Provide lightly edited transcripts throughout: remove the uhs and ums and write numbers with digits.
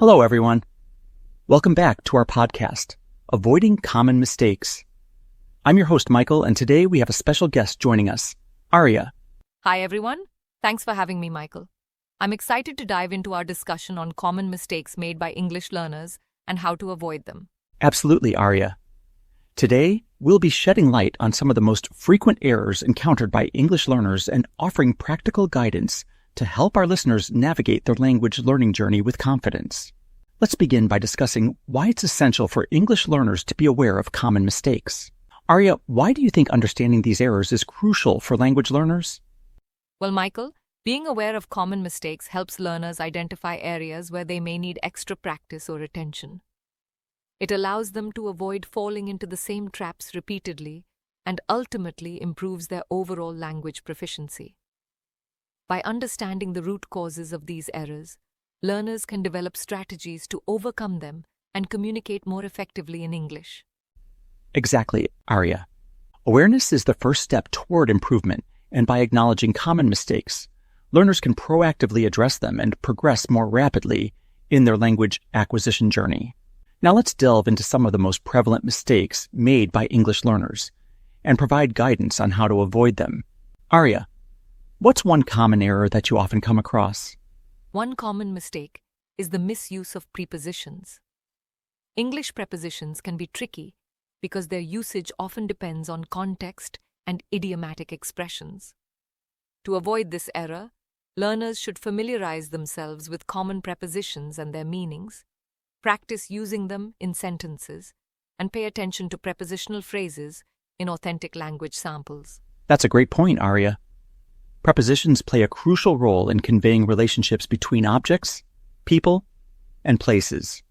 Hello, everyone. Welcome back to our podcast, Avoiding Common Mistakes. I'm your host, Michael, and today we have a special guest joining us, Aria. Hi, everyone. Thanks for having me, Michael. I'm excited to dive into our discussion on common mistakes made by English learners and how to avoid them. Absolutely, Aria. Today, we'll be shedding light on some of the most frequent errors encountered by English learners and offering practical guidance to help our listeners navigate their language learning journey with confidence. Let's begin by discussing why it's essential for English learners to be aware of common mistakes. Aria, why do you think understanding these errors is crucial for language learners? Well, Michael, being aware of common mistakes helps learners identify areas where they may need extra practice or attention. It allows them to avoid falling into the same traps repeatedly and ultimately improves their overall language proficiency. By understanding the root causes of these errors, learners can develop strategies to overcome them and communicate more effectively in English. Exactly, Aria. Awareness is the first step toward improvement, and by acknowledging common mistakes, learners can proactively address them and progress more rapidly in their language acquisition journey. Now let's delve into some of the most prevalent mistakes made by English learners and provide guidance on how to avoid them. Aria, what's one common error that you often come across? One common mistake is the misuse of prepositions. English prepositions can be tricky because their usage often depends on context and idiomatic expressions. To avoid this error, learners should familiarize themselves with common prepositions and their meanings, practice using them in sentences, and pay attention to prepositional phrases in authentic language samples. That's a great point, Aria. Prepositions play a crucial role in conveying relationships between objects, people, and places.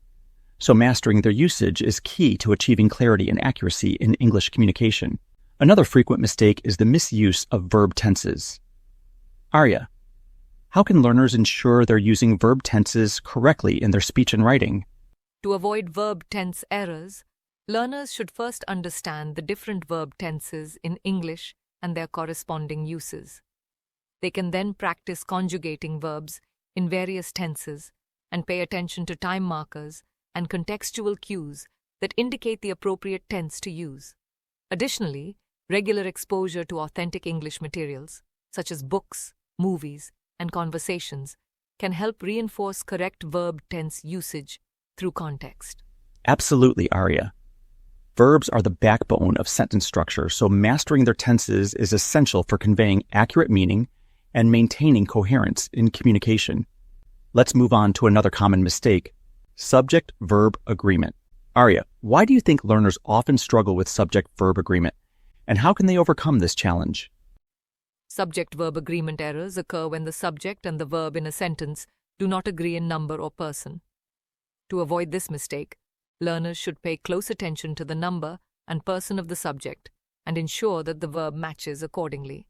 So mastering their usage is key to achieving clarity and accuracy in English communication. Another frequent mistake is the misuse of verb tenses. Aria, how can learners ensure they're using verb tenses correctly in their speech and writing? To avoid verb tense errors, learners should first understand the different verb tenses in English and their corresponding uses. They can then practice conjugating verbs in various tenses and pay attention to time markers and contextual cues that indicate the appropriate tense to use. Additionally, regular exposure to authentic English materials, such as books, movies, and conversations, can help reinforce correct verb tense usage through context. Absolutely, Aria. Verbs are the backbone of sentence structure, so mastering their tenses is essential for conveying accurate meaning and maintaining coherence in communication. Let's move on to another common mistake, Subject-Verb Agreement. Aria, why do you think learners often struggle with Subject-Verb Agreement, and how can they overcome this challenge? Subject-verb agreement errors occur when the subject and the verb in a sentence do not agree in number or person. To avoid this mistake, learners should pay close attention to the number and person of the subject and ensure that the verb matches accordingly.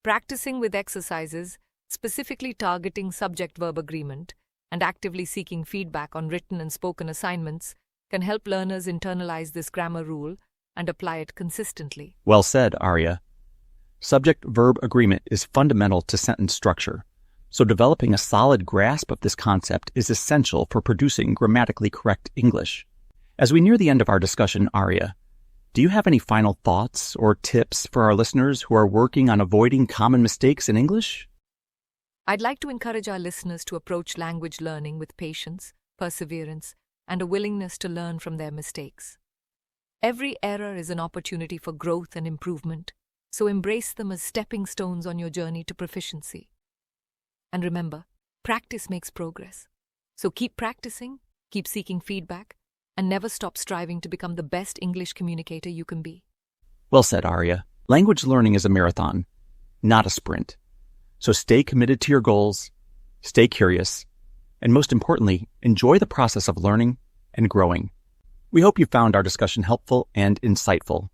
Practicing with exercises specifically targeting subject-verb agreement and actively seeking feedback on written and spoken assignments can help learners internalize this grammar rule and apply it consistently. Well said, Aria. Subject-verb agreement is fundamental to sentence structure, so developing a solid grasp of this concept is essential for producing grammatically correct English. As we near the end of our discussion, Aria, do you have any final thoughts or tips for our listeners who are working on avoiding common mistakes in English? I'd like to encourage our listeners to approach language learning with patience, perseverance, and a willingness to learn from their mistakes. Every error is an opportunity for growth and improvement, so embrace them as stepping stones on your journey to proficiency. And remember, practice makes progress. So keep practicing, keep seeking feedback, and never stop striving to become the best English communicator you can be. Well said, Aria. Language learning is a marathon, not a sprint. So stay committed to your goals, stay curious, and most importantly, enjoy the process of learning and growing. We hope you found our discussion helpful and insightful.